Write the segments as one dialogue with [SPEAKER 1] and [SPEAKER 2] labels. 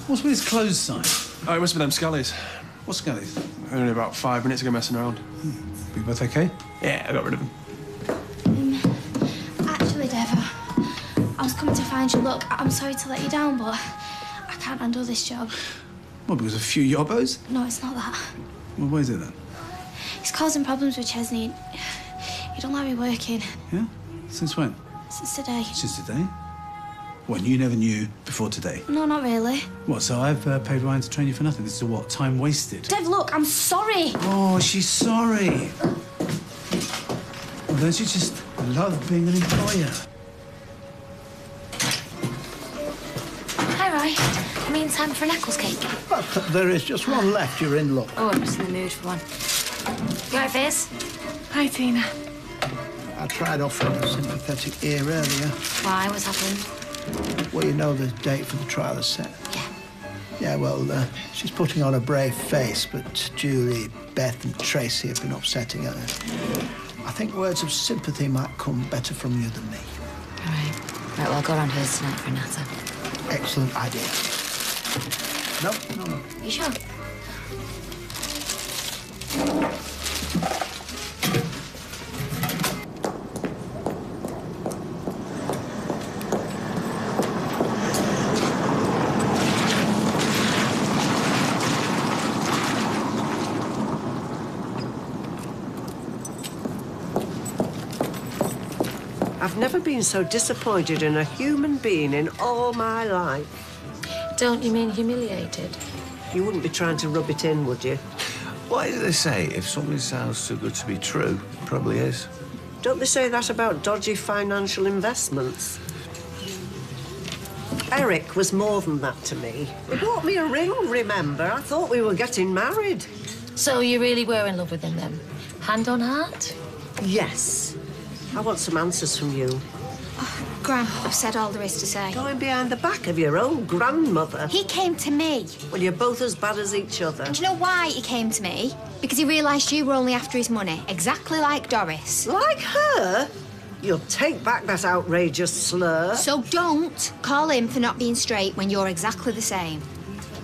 [SPEAKER 1] What's with his clothes sign?
[SPEAKER 2] Oh, it must be them Scullies.
[SPEAKER 1] What Scullies?
[SPEAKER 2] Only about 5 minutes ago messing around.
[SPEAKER 1] You both okay?
[SPEAKER 2] Yeah, I got rid of them.
[SPEAKER 3] Actually, Dev, I was coming to find you. Look, I'm sorry to let you down, but I can't handle this job.
[SPEAKER 1] What, because a few yobbos?
[SPEAKER 3] No, it's not that.
[SPEAKER 1] Well, what is it then?
[SPEAKER 3] It's causing problems with Chesney. He don't like me working.
[SPEAKER 1] Yeah? Since when?
[SPEAKER 3] Since today.
[SPEAKER 1] Since today? When you never knew before today?
[SPEAKER 3] No, not really.
[SPEAKER 1] What, so I've paid Ryan to train you for nothing? This is what, time wasted?
[SPEAKER 3] Dev, look, I'm sorry.
[SPEAKER 1] Oh, she's sorry. Well, don't you just love being an employer?
[SPEAKER 3] Hi, Roy. I'm in time for an Eccles cake.
[SPEAKER 4] Well, there is just one left. You're in luck.
[SPEAKER 3] Oh, I'm just in the mood for one. You all right, Fizz?
[SPEAKER 5] Hi, Tina.
[SPEAKER 4] I tried offering a sympathetic ear earlier.
[SPEAKER 3] Why? What's happened?
[SPEAKER 4] Well, you know the date for the trial is set.
[SPEAKER 3] Yeah.
[SPEAKER 4] Yeah, well, she's putting on a brave face, but Julie, Beth and Tracy have been upsetting her. I think words of sympathy might come better from you than me.
[SPEAKER 3] All right. Right, well, I'll go round hers tonight for a natter.
[SPEAKER 4] Excellent idea. No.
[SPEAKER 3] You sure?
[SPEAKER 6] I've never been so disappointed in a human being in all my life.
[SPEAKER 3] Don't you mean humiliated?
[SPEAKER 6] You wouldn't be trying to rub it in, would you?
[SPEAKER 7] Why do they say if something sounds too good to be true, it probably is?
[SPEAKER 6] Don't they say that about dodgy financial investments? Eric was more than that to me. He bought me a ring, remember? I thought we were getting married.
[SPEAKER 3] So you really were in love with him then? Hand on heart?
[SPEAKER 6] Yes. I want some answers from you.
[SPEAKER 3] Oh, Gran, I've said all there is to say.
[SPEAKER 6] Going behind the back of your own grandmother.
[SPEAKER 3] He came to me.
[SPEAKER 6] Well, you're both as bad as each other.
[SPEAKER 3] And do you know why he came to me? Because he realised you were only after his money, exactly like Doris.
[SPEAKER 6] Like her? You'll take back that outrageous slur.
[SPEAKER 3] So don't call him for not being straight when you're exactly the same.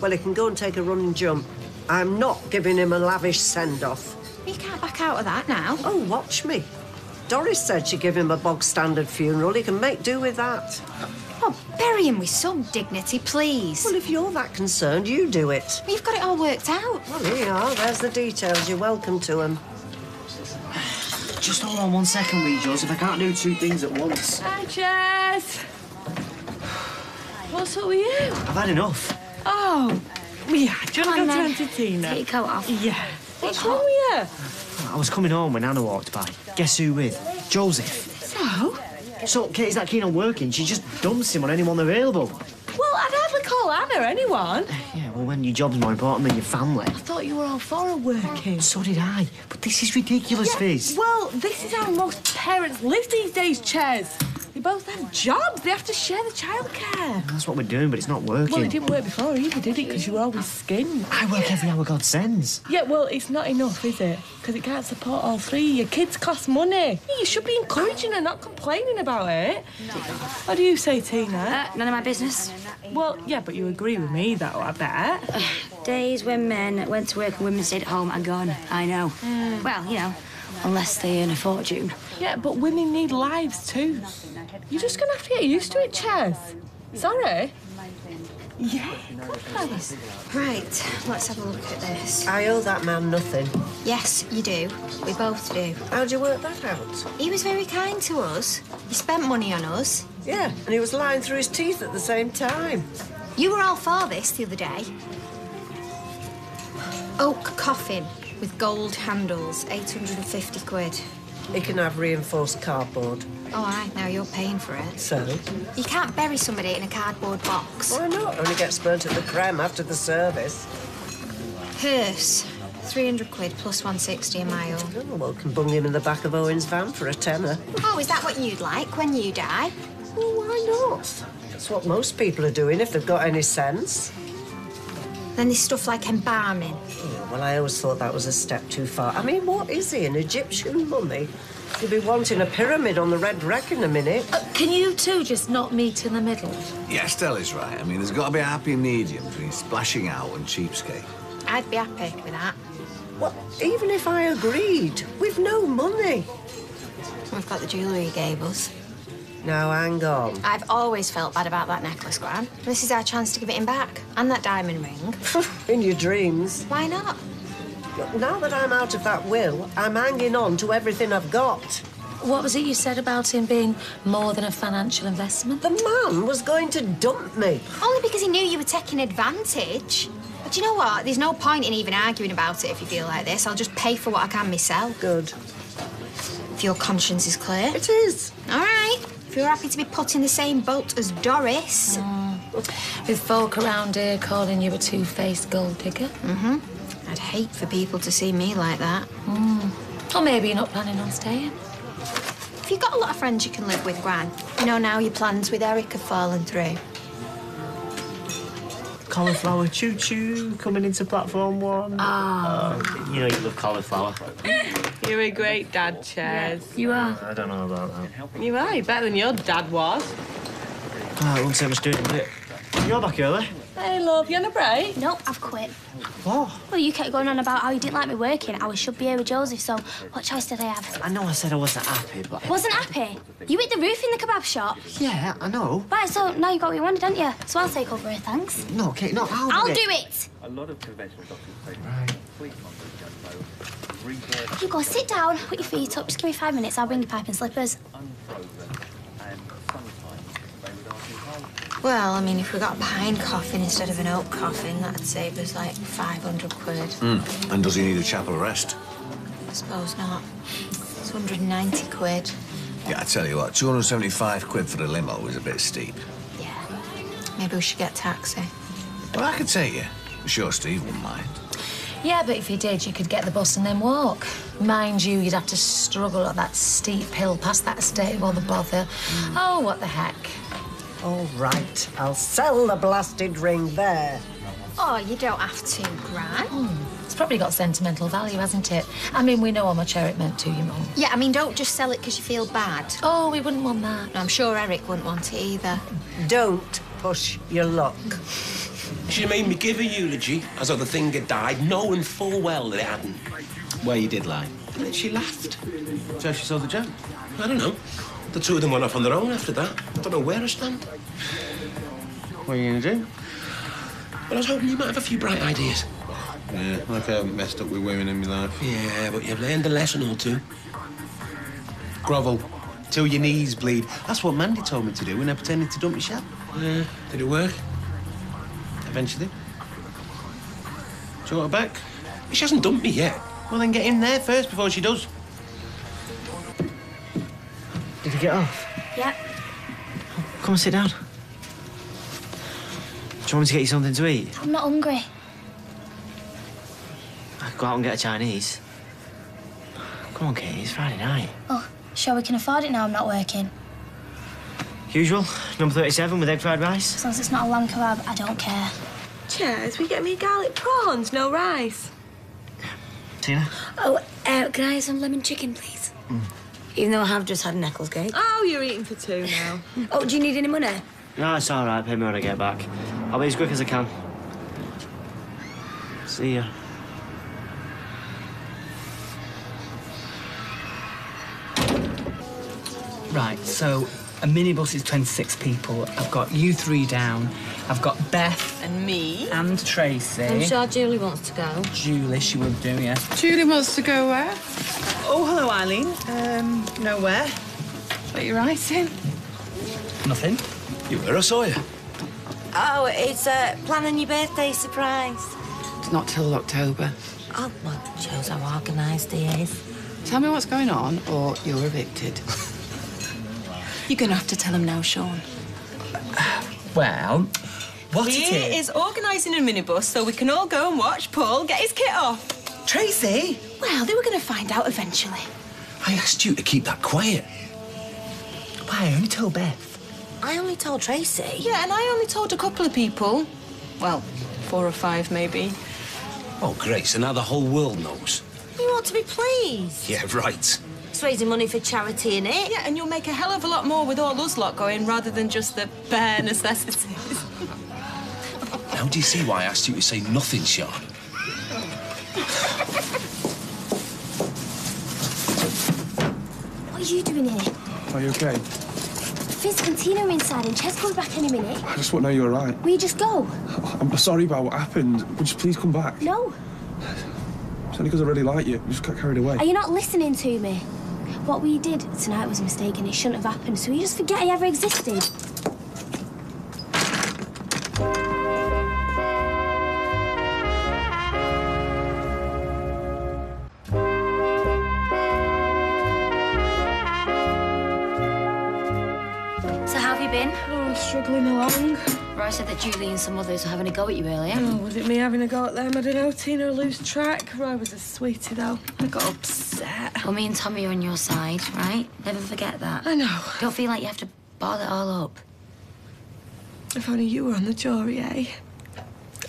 [SPEAKER 6] Well, he can go and take a running jump. I'm not giving him a lavish send-off.
[SPEAKER 3] You can't back out of that now.
[SPEAKER 6] Oh, watch me. Doris said she'd give him a bog-standard funeral. He can make do with that.
[SPEAKER 3] Oh, bury him with some dignity, please.
[SPEAKER 6] Well, if you're that concerned, you do it.
[SPEAKER 3] You've got it all worked out.
[SPEAKER 6] Well, here you are. There's the details. You're welcome to them.
[SPEAKER 8] Just hold on 1 second, wee Joseph. I can't do two things at once.
[SPEAKER 5] Hi, Jess. What's up with you?
[SPEAKER 8] I've had enough.
[SPEAKER 5] Oh, yeah. Do you want to go to
[SPEAKER 3] then.
[SPEAKER 5] Auntie Tina?
[SPEAKER 3] Take your coat off.
[SPEAKER 5] Yeah. What's wrong with you?
[SPEAKER 8] I was coming home when Anna walked by. Guess who with? Joseph. So Katie's that keen on working, she just dumps him on anyone available.
[SPEAKER 5] Well, I'd hardly call Anna anyone.
[SPEAKER 8] Yeah, well, when your job's more important than your family.
[SPEAKER 5] I thought you were all for her working.
[SPEAKER 8] So did I. But this is ridiculous, Fizz.
[SPEAKER 5] Well, this is how most parents live these days, Ches. They both have jobs. They have to share the childcare.
[SPEAKER 8] That's what we're doing, but it's not working.
[SPEAKER 5] Well, it didn't work before either, did it? Because you were always skinned.
[SPEAKER 8] I work every hour God sends.
[SPEAKER 5] Yeah, well, it's not enough, is it? Because it can't support all three. Your kids cost money. You should be encouraging her, not complaining about it. What do you say, Tina?
[SPEAKER 9] None of my business.
[SPEAKER 5] Well, yeah, but you agree with me, though, I bet.
[SPEAKER 9] Days when men went to work and women stayed at home are gone. I know. Well, you know, unless they earn a fortune.
[SPEAKER 5] Yeah, but women need lives, too. You're just going to have to get used to it, Ches. Sorry? Yeah,
[SPEAKER 3] Right, let's have a look at this.
[SPEAKER 6] I owe that man nothing.
[SPEAKER 3] Yes, you do. We both do.
[SPEAKER 6] How'd you work that out?
[SPEAKER 3] He was very kind to us. He spent money on us.
[SPEAKER 6] Yeah, and he was lying through his teeth at the same time.
[SPEAKER 3] You were all for this the other day. Oak coffin with gold handles, 850 quid.
[SPEAKER 6] He can have reinforced cardboard.
[SPEAKER 3] All right, now you're paying for it.
[SPEAKER 6] So?
[SPEAKER 3] You can't bury somebody in a cardboard box.
[SPEAKER 6] Why not? Only gets burnt at the creme after the service.
[SPEAKER 3] Hearse, 300 quid plus 160 a mile.
[SPEAKER 6] Oh, well, can bung him in the back of Owen's van for a tenner.
[SPEAKER 3] Oh, is that what you'd like when you die?
[SPEAKER 6] Well, why not? That's what most people are doing if they've got any sense.
[SPEAKER 3] Then there's stuff like embalming.
[SPEAKER 6] Oh, well, I always thought that was a step too far. I mean, what is he, an Egyptian mummy? You'll be wanting a pyramid on the red wreck in a minute.
[SPEAKER 5] Can you two just not meet in the middle?
[SPEAKER 7] Yeah, Stella's right. I mean, there's got to be a happy medium between splashing out and cheapskate.
[SPEAKER 9] I'd be happy with that.
[SPEAKER 6] Well, even if I agreed, we've no money.
[SPEAKER 9] We've got the jewellery you gave us.
[SPEAKER 6] Now, hang on.
[SPEAKER 9] I've always felt bad about that necklace, Gran. This is our chance to give it him back. And that diamond ring.
[SPEAKER 6] In your dreams.
[SPEAKER 9] Why not?
[SPEAKER 6] Look, now that I'm out of that will, I'm hanging on to everything I've got.
[SPEAKER 5] What was it you said about him being more than a financial investment?
[SPEAKER 6] The man was going to dump me.
[SPEAKER 9] Only because he knew you were taking advantage. But you know what? There's no point in even arguing about it if you feel like this. I'll just pay for what I can myself.
[SPEAKER 6] Good.
[SPEAKER 9] If your conscience is clear.
[SPEAKER 6] It is.
[SPEAKER 9] All right. If you're happy to be put in the same boat as Doris.
[SPEAKER 5] With folk around here calling you a two-faced gold digger?
[SPEAKER 9] Mm-hmm. I'd hate for people to see me like that.
[SPEAKER 5] Or maybe you're not planning on staying.
[SPEAKER 9] If you've got a lot of friends you can live with, Gran, you know now your plans with Eric have fallen through.
[SPEAKER 8] Cauliflower choo-choo coming into platform 1. You know you love cauliflower.
[SPEAKER 5] You're a great dad, Chairs. You are.
[SPEAKER 8] I don't know about that.
[SPEAKER 5] You are. You're better than your dad was.
[SPEAKER 8] It won't take much doing, will it? You're back early.
[SPEAKER 5] Hey, love, you on a break?
[SPEAKER 3] Nope, I've quit.
[SPEAKER 8] What?
[SPEAKER 3] Well, you kept going on about how you didn't like me working. I should be here with Joseph, so what choice did I have?
[SPEAKER 8] I know I said I wasn't happy, but...
[SPEAKER 3] Wasn't happy? You hit the roof in the kebab shop.
[SPEAKER 8] Yeah, I know.
[SPEAKER 3] Right, so now you got what you wanted, don't you? So I'll take over here, thanks.
[SPEAKER 8] No, Kate, no,
[SPEAKER 3] I'll do it.
[SPEAKER 10] A lot of conventional doctors say
[SPEAKER 3] You go sit down, put your feet up, just give me 5 minutes, I'll bring you pipe and slippers.
[SPEAKER 9] Well, I mean, if we got a pine coffin instead of an oak coffin, that'd save us like 500 quid.
[SPEAKER 7] And does he need a chapel rest?
[SPEAKER 9] I suppose not. It's 190 quid.
[SPEAKER 7] Yeah, I tell you what, 275 quid for a limo is a bit steep.
[SPEAKER 9] Yeah. Maybe we should get a taxi.
[SPEAKER 7] Well, I could take you. I'm sure Steve wouldn't mind.
[SPEAKER 5] Yeah, but if you did, you could get the bus and then walk. Mind you, you'd have to struggle up that steep hill past that estate while the bother. Oh, what the heck.
[SPEAKER 6] All right, I'll sell the blasted ring there.
[SPEAKER 9] Oh, you don't have to, Gran.
[SPEAKER 5] It's probably got sentimental value, hasn't it? I mean, we know how much Eric meant to you, Mum.
[SPEAKER 9] Yeah, I mean, don't just sell it because you feel bad.
[SPEAKER 5] Oh, we wouldn't want that.
[SPEAKER 9] No, I'm sure Eric wouldn't want it either.
[SPEAKER 6] Don't push your luck.
[SPEAKER 11] She made me give a eulogy as though the thing had died, knowing full well that it hadn't.
[SPEAKER 12] Well, you did lie.
[SPEAKER 11] And then she laughed.
[SPEAKER 12] So she saw the joke?
[SPEAKER 11] I don't know. The two of them went off on their own after that. I don't know where I stand.
[SPEAKER 12] What are you going to do?
[SPEAKER 11] Well, I was hoping you might have a few bright ideas.
[SPEAKER 12] Yeah, like I haven't messed up with women in my life.
[SPEAKER 11] Yeah, but you've learned a lesson or two.
[SPEAKER 12] Grovel. Till your knees bleed. That's what Mandy told me to do when I pretended to dump your shab.
[SPEAKER 11] Yeah, did it work?
[SPEAKER 12] Eventually. Do you want her back?
[SPEAKER 11] She hasn't dumped me yet.
[SPEAKER 12] Well, then get in there first before she does.
[SPEAKER 8] Did you get off?
[SPEAKER 3] Yep.
[SPEAKER 8] Come and sit down. Do you want me to get you something to eat?
[SPEAKER 3] I'm not hungry.
[SPEAKER 8] I could go out and get a Chinese. Come on, Katie, it's Friday night.
[SPEAKER 3] Oh, sure we can afford it now I'm not working.
[SPEAKER 8] Usual, number 37 with egg fried rice.
[SPEAKER 3] As long as it's not a lamb kebab, I don't care.
[SPEAKER 5] Cheers, we get me garlic prawns, no rice.
[SPEAKER 8] Tina?
[SPEAKER 9] Oh, can I have some lemon chicken, please? Even though I have just had an Eccles cake.
[SPEAKER 5] Oh, you're eating for two now.
[SPEAKER 9] Oh, do you need any money?
[SPEAKER 8] No, it's all right. Pay me when I get back. I'll be as quick as I can. See ya.
[SPEAKER 13] Right, so a minibus is 26 people. I've got you three down. I've got Beth.
[SPEAKER 5] And me.
[SPEAKER 13] And Tracy.
[SPEAKER 9] I'm sure Julie wants to go.
[SPEAKER 13] Julie, she would do, yeah.
[SPEAKER 14] Julie wants to go where?
[SPEAKER 13] Oh, hello, Eileen. Nowhere.
[SPEAKER 14] What are you writing?
[SPEAKER 13] Nothing.
[SPEAKER 11] You were, I saw you.
[SPEAKER 9] Oh, it's planning your birthday surprise.
[SPEAKER 14] It's not till October.
[SPEAKER 9] Oh, well, shows how organised he is.
[SPEAKER 14] Tell me what's going on, or you're evicted. You're going to have to tell him now, Sean.
[SPEAKER 13] Well, what
[SPEAKER 5] He
[SPEAKER 13] it is...
[SPEAKER 5] is organising a minibus so we can all go and watch Paul get his kit off.
[SPEAKER 13] Tracy!
[SPEAKER 14] Well, they were going to find out eventually.
[SPEAKER 11] I asked you to keep that quiet.
[SPEAKER 13] Why, I only told Beth.
[SPEAKER 9] I only told Tracy.
[SPEAKER 5] Yeah, and I only told a couple of people. Well, 4 or 5, maybe.
[SPEAKER 11] Oh, great, so now the whole world knows.
[SPEAKER 9] You ought to be pleased.
[SPEAKER 11] Yeah, right.
[SPEAKER 15] It's raising money for charity, innit?
[SPEAKER 14] Yeah, and you'll make a hell of a lot more with all us lot going rather than just the bare necessities.
[SPEAKER 11] Now do you see why I asked you to say nothing, Sean?
[SPEAKER 3] What are you doing here?
[SPEAKER 2] Are you okay?
[SPEAKER 3] Fizz and Tina are inside and Ches comes back any minute.
[SPEAKER 2] I just want to know you're all right.
[SPEAKER 3] Will you just go?
[SPEAKER 2] I'm sorry about what happened. Would you please come back?
[SPEAKER 3] No.
[SPEAKER 2] It's only because I really like you. You just got carried away.
[SPEAKER 3] Are you not listening to me? What we did tonight was a mistake and it shouldn't have happened, so you just forget I ever existed.
[SPEAKER 16] So how have you been?
[SPEAKER 5] Oh, struggling along.
[SPEAKER 16] Roy said that Julie and some others were having a go at you earlier.
[SPEAKER 5] Oh, was it me having a go at them? I don't know. Tina will lose track. Roy was a sweetie, though. I got upset.
[SPEAKER 16] Well, me and Tommy are on your side, right? Never forget that.
[SPEAKER 5] I know.
[SPEAKER 16] Don't feel like you have to bother it all up.
[SPEAKER 5] If only you were on the jury, eh?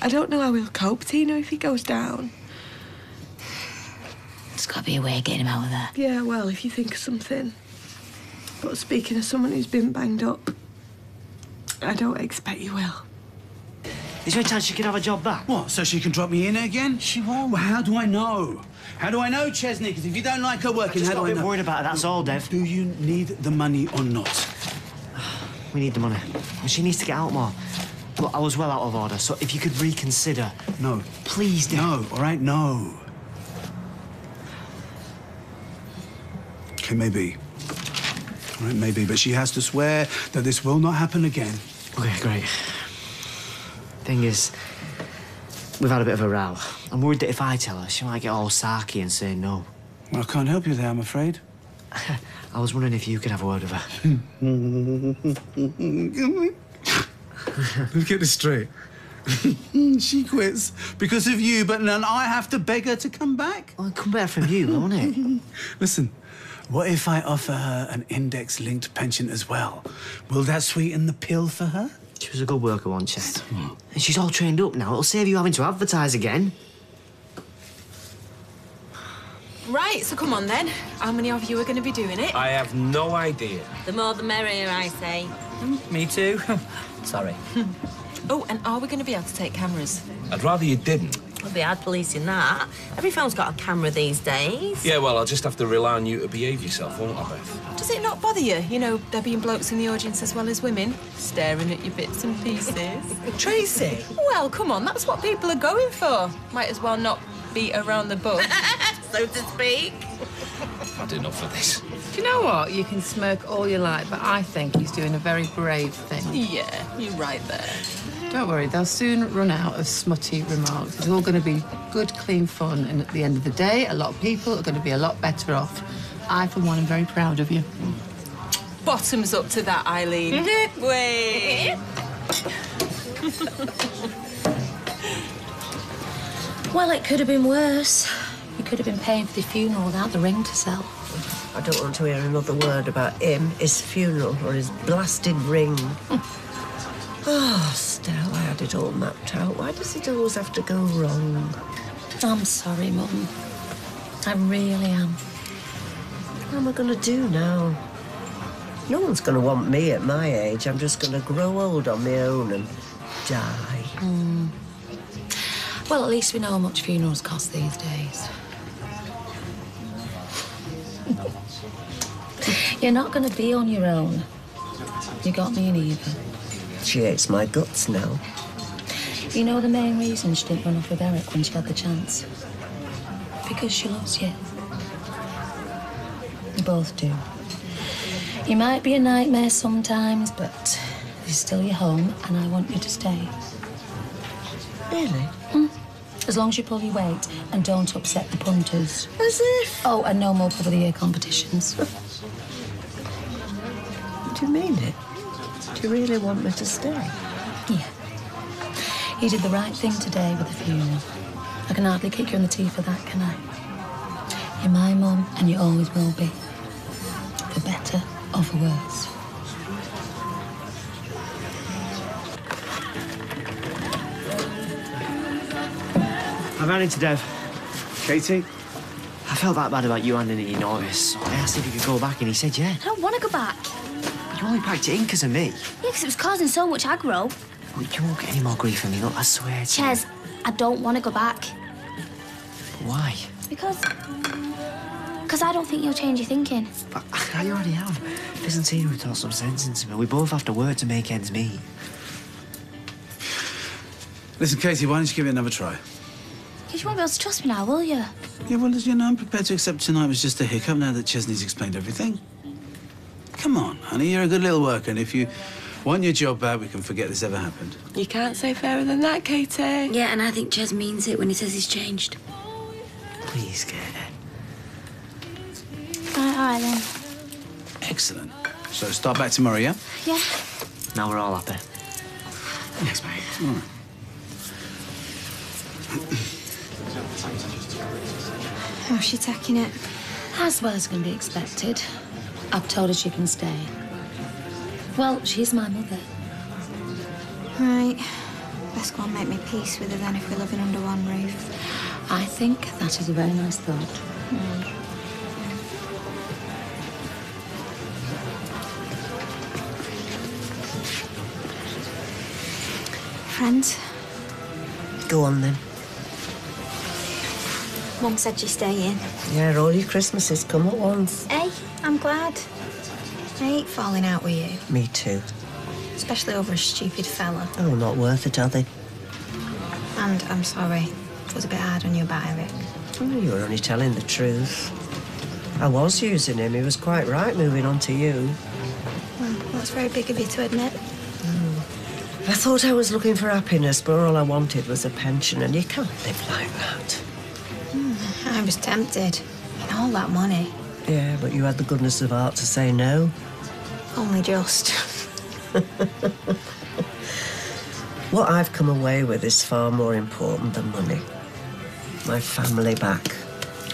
[SPEAKER 5] I don't know how he'll cope, Tina, if he goes down.
[SPEAKER 16] There's got to be a way of getting him out of there.
[SPEAKER 5] Yeah, well, if you think of something. But speaking of someone who's been banged up, I don't expect you will.
[SPEAKER 8] Is there a chance she can have a job back?
[SPEAKER 1] What, so she can drop me in again? She won't. Well, how do I know? How do I know, Chesney? Because if you don't like her working, how do I know?
[SPEAKER 8] I'm just a bit worried about her, that's all, Dev.
[SPEAKER 1] Do you need the money or not?
[SPEAKER 8] We need the money. She needs to get out more. Look, I was well out of order, so if you could reconsider...
[SPEAKER 1] No.
[SPEAKER 8] Please, Dev.
[SPEAKER 1] No, all right, no. Okay, maybe. All right, maybe, but she has to swear that this will not happen again.
[SPEAKER 8] OK, great. Thing is, we've had a bit of a row. I'm worried that if I tell her, she might get all sarky and say no.
[SPEAKER 1] Well, I can't help you there, I'm afraid.
[SPEAKER 8] I was wondering if you could have a word with her.
[SPEAKER 1] Let's get this straight. She quits because of you, but then I have to beg her to come back?
[SPEAKER 8] Well, it'd come better from you, won't it?
[SPEAKER 1] Listen, what if I offer her an index-linked pension as well? Will that sweeten the pill for her?
[SPEAKER 8] She was a good worker, wasn't she? And she's all trained up now. It'll save you having to advertise again.
[SPEAKER 14] Right, so come on then. How many of you are going to be doing it?
[SPEAKER 11] I have no idea.
[SPEAKER 15] The more the merrier, I say.
[SPEAKER 13] Me too. Sorry.
[SPEAKER 14] Oh, and are we going to be able to take cameras?
[SPEAKER 11] I'd rather you didn't.
[SPEAKER 15] We'll be hard policing that. Every phone's got a camera these days.
[SPEAKER 11] Yeah, well, I'll just have to rely on you to behave yourself, won't I, Beth?
[SPEAKER 14] Does it not bother you? You know, there being blokes in the audience as well as women, staring at your bits and pieces.
[SPEAKER 13] Tracy!
[SPEAKER 14] Well, come on, that's what people are going for. Might as well not beat around the bush.
[SPEAKER 15] So to speak.
[SPEAKER 11] I've had enough of this.
[SPEAKER 17] Do you know what? You can smirk all you like, but I think he's doing a very brave thing.
[SPEAKER 14] Yeah, you're right there.
[SPEAKER 17] Don't worry, they'll soon run out of smutty remarks. It's all going to be good, clean fun, and at the end of the day, a lot of people are going to be a lot better off. I, for one, am very proud of you.
[SPEAKER 14] Bottoms up to that, Eileen. Wait.
[SPEAKER 16] Well, it could have been worse. You could have been paying for the funeral without the ring to sell.
[SPEAKER 6] I don't want to hear another word about him, his funeral, or his blasted ring. Oh, Stella, I had it all mapped out. Why does it always have to go wrong?
[SPEAKER 16] I'm sorry, Mum. I really am.
[SPEAKER 6] What am I going to do now? No one's going to want me at my age. I'm just going to grow old on my own and die.
[SPEAKER 16] Well, at least we know how much funerals cost these days. You're not going to be on your own. You got me in Eva.
[SPEAKER 6] She hates my guts now.
[SPEAKER 16] You know the main reason she didn't run off with Eric when she had the chance? Because she loves you. You both do. You might be a nightmare sometimes, but it's still your home, and I want you to stay.
[SPEAKER 6] Really?
[SPEAKER 16] As long as you pull your weight and don't upset the punters.
[SPEAKER 6] As if?
[SPEAKER 16] Oh, and no more Cover the Year competitions.
[SPEAKER 6] Do you mean it? Do you really want me to stay?
[SPEAKER 16] Yeah. You did the right thing today with the funeral. I can hardly kick you in the teeth for that, can I? You're my mum, and you always will be. For better or for worse.
[SPEAKER 8] I ran into Dev.
[SPEAKER 1] Katie?
[SPEAKER 8] I felt that bad about you handing in your notice. I asked if you could go back and he said yeah.
[SPEAKER 3] I don't want to go back.
[SPEAKER 8] You only packed it in because of me.
[SPEAKER 3] Yeah, because it was causing so much aggro.
[SPEAKER 8] Well, you won't get any more grief from me, look, I swear to you.
[SPEAKER 3] Ches, I don't want to go back.
[SPEAKER 8] Why?
[SPEAKER 3] Because I don't think you'll change your thinking.
[SPEAKER 8] But I already have. Listen to you who taught some sense into me. We both have to work to make ends meet.
[SPEAKER 1] Listen, Katie, why don't you give it another try?
[SPEAKER 3] Because you won't be able to trust me now, will you?
[SPEAKER 1] Yeah, well, you know, I'm prepared to accept tonight was just a hiccup now that Chesney's explained everything. Come on, honey, you're a good little worker, and if you want your job back, we can forget this ever happened.
[SPEAKER 5] You can't say fairer than that, Katie.
[SPEAKER 16] Yeah, and I think Ches means it when he says he's changed.
[SPEAKER 8] Please, Katie.
[SPEAKER 3] All right then.
[SPEAKER 1] Excellent. So start back tomorrow, yeah?
[SPEAKER 3] Yeah.
[SPEAKER 8] Now we're all happy.
[SPEAKER 1] Thanks, mate. All right.
[SPEAKER 3] How's she taking it?
[SPEAKER 16] As well as can be expected. I've told her she can stay. Well, she's my mother.
[SPEAKER 3] Right. Best go and make me peace with her then if we're living under one roof.
[SPEAKER 16] I think that is a very nice thought.
[SPEAKER 3] Friends?
[SPEAKER 6] Go on, then.
[SPEAKER 3] Mum said you're staying.
[SPEAKER 6] Yeah, all your Christmases come at once.
[SPEAKER 3] Hey, I'm glad. I hate falling out with you.
[SPEAKER 6] Me too.
[SPEAKER 3] Especially over a stupid fella.
[SPEAKER 6] Oh, not worth it, are they?
[SPEAKER 3] And I'm sorry. It was a bit hard on you about Eric.
[SPEAKER 6] Oh, you were only telling the truth. I was using him. He was quite right moving on to you.
[SPEAKER 3] Well, that's very big of you to admit.
[SPEAKER 6] I thought I was looking for happiness, but all I wanted was a pension, and you can't live like that.
[SPEAKER 3] I was tempted. And all that money.
[SPEAKER 6] Yeah, but you had the goodness of heart to say no.
[SPEAKER 3] Only just.
[SPEAKER 6] What I've come away with is far more important than money. My family back.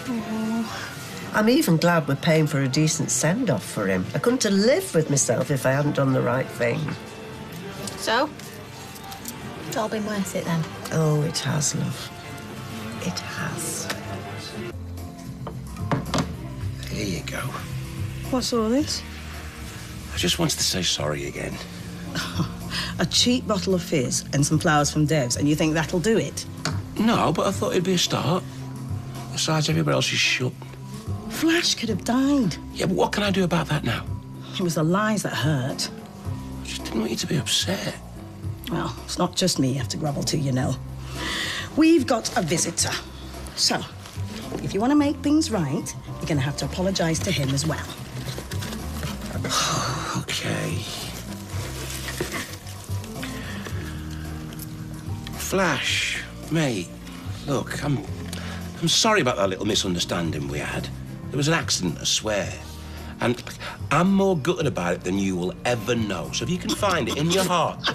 [SPEAKER 3] Oh.
[SPEAKER 6] I'm even glad we're paying for a decent send-off for him. I couldn't have lived with myself if I hadn't done the right thing.
[SPEAKER 3] So? It's all been worth it then?
[SPEAKER 6] Oh, it has, love. It has.
[SPEAKER 11] Here you go.
[SPEAKER 18] What's all this?
[SPEAKER 11] I just wanted to say sorry again.
[SPEAKER 18] A cheap bottle of fizz and some flowers from Dev's, and you think that'll do it?
[SPEAKER 11] No, but I thought it'd be a start. Besides, everywhere else is shut.
[SPEAKER 18] Flash could have died.
[SPEAKER 11] Yeah, but what can I do about that now?
[SPEAKER 18] It was the lies that hurt.
[SPEAKER 11] I just didn't want you to be upset.
[SPEAKER 18] Well, it's not just me you have to grovel to, you know. We've got a visitor. So, if you want to make things right, you're going to have to apologise to him as well.
[SPEAKER 11] Okay. Flash, mate, look, I'm sorry about that little misunderstanding we had. It was an accident, I swear. And I'm more gutted about it than you will ever know. So if you can find it in your heart.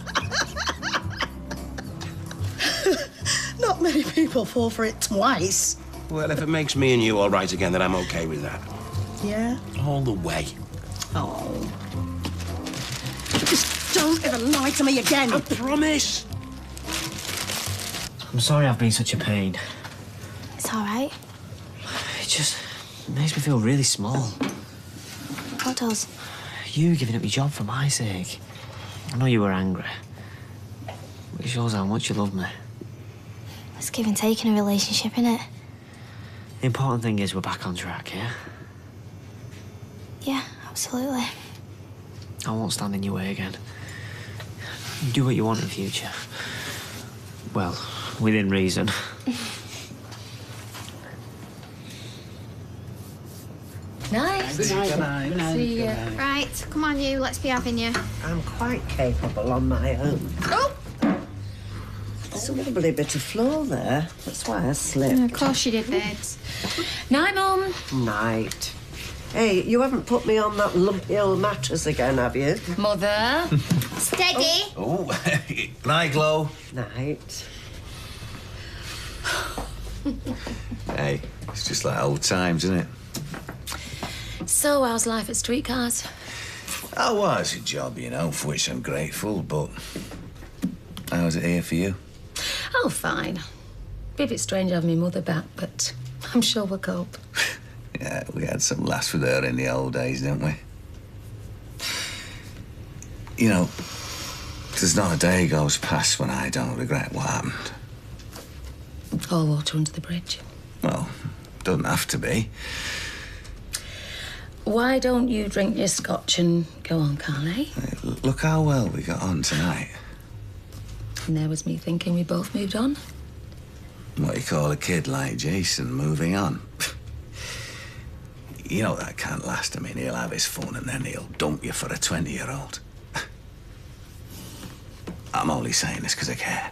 [SPEAKER 18] Not many people fall for it twice.
[SPEAKER 11] Well, if it makes me and you all right again, then I'm okay with that.
[SPEAKER 18] Yeah?
[SPEAKER 11] All the way.
[SPEAKER 18] Oh. Just don't ever lie to me again.
[SPEAKER 11] I promise.
[SPEAKER 8] I'm sorry I've been such a pain.
[SPEAKER 3] It's all right.
[SPEAKER 8] It just makes me feel really small.
[SPEAKER 3] What does?
[SPEAKER 8] You giving up your job for my sake. I know you were angry. But it shows how much you love me.
[SPEAKER 3] It's give and take in a relationship, innit?
[SPEAKER 8] The important thing is we're back on track, yeah?
[SPEAKER 3] Yeah, absolutely.
[SPEAKER 8] I won't stand in your way again. Do what you want in future. Well, within reason.
[SPEAKER 3] Nice.
[SPEAKER 1] Good night.
[SPEAKER 3] See ya. Right, come on you, let's be having you.
[SPEAKER 6] I'm quite capable on my own.
[SPEAKER 3] Oh!
[SPEAKER 6] There's a wobbly bit of floor there. That's why I slipped.
[SPEAKER 3] Of course you did, babes.
[SPEAKER 16] Night, Mum.
[SPEAKER 6] Night. Hey, you haven't put me on that lumpy old mattress again, have you?
[SPEAKER 16] Mother.
[SPEAKER 3] Steady.
[SPEAKER 7] Oh, night, Glow.
[SPEAKER 6] Night.
[SPEAKER 7] Hey, it's just like old times, isn't it?
[SPEAKER 16] So, how's life at Streetcars?
[SPEAKER 7] Oh, well, it's a job, you know, for which I'm grateful, but how's it here for you?
[SPEAKER 16] Oh, fine. Be a bit strange having my mother back, but I'm sure we'll cope.
[SPEAKER 7] Yeah, we had some laughs with her in the old days, didn't we? You know, there's not a day goes past when I don't regret what happened.
[SPEAKER 16] All water under the bridge.
[SPEAKER 7] Well, doesn't have to be.
[SPEAKER 16] Why don't you drink your scotch and go on, Carly?
[SPEAKER 7] Hey, look how well we got on tonight.
[SPEAKER 16] And there was me thinking we both moved on.
[SPEAKER 7] What you call a kid like Jason moving on. You know that can't last. I mean, he'll have his fun and then he'll dump you for a 20-year-old. I'm only saying this because I care.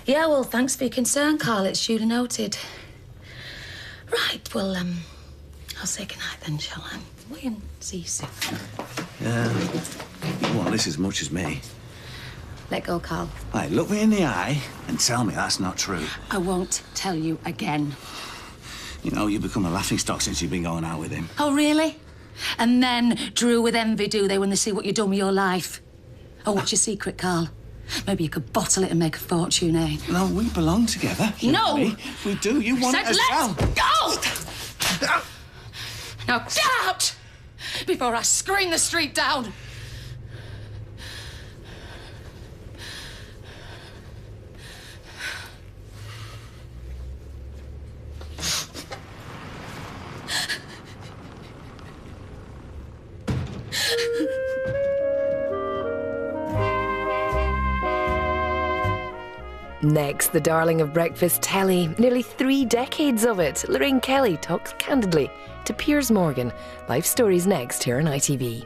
[SPEAKER 16] Yeah, well, thanks for your concern, Carl. It's duly noted. Right, well, I'll say goodnight then, shall I? Wait and see you soon.
[SPEAKER 7] Yeah. You want this as much as me.
[SPEAKER 16] Let go, Carl.
[SPEAKER 7] Hey, look me in the eye and tell me that's not true.
[SPEAKER 16] I won't tell you again.
[SPEAKER 7] You know, you've become a laughingstock since you've been going out with him.
[SPEAKER 16] Oh, really? And men drew with envy, do they, when they see what you've done with your life? Oh, what's your secret, Carl? Maybe you could bottle it and make a fortune, eh?
[SPEAKER 7] No, we belong together.
[SPEAKER 16] No!
[SPEAKER 7] We do. You want it as well.
[SPEAKER 16] Go! Now get out! Before I scream the street down!
[SPEAKER 19] Next, the darling of breakfast telly, nearly 3 decades of it. Lorraine Kelly talks candidly to Piers Morgan. Life Stories next here on ITV.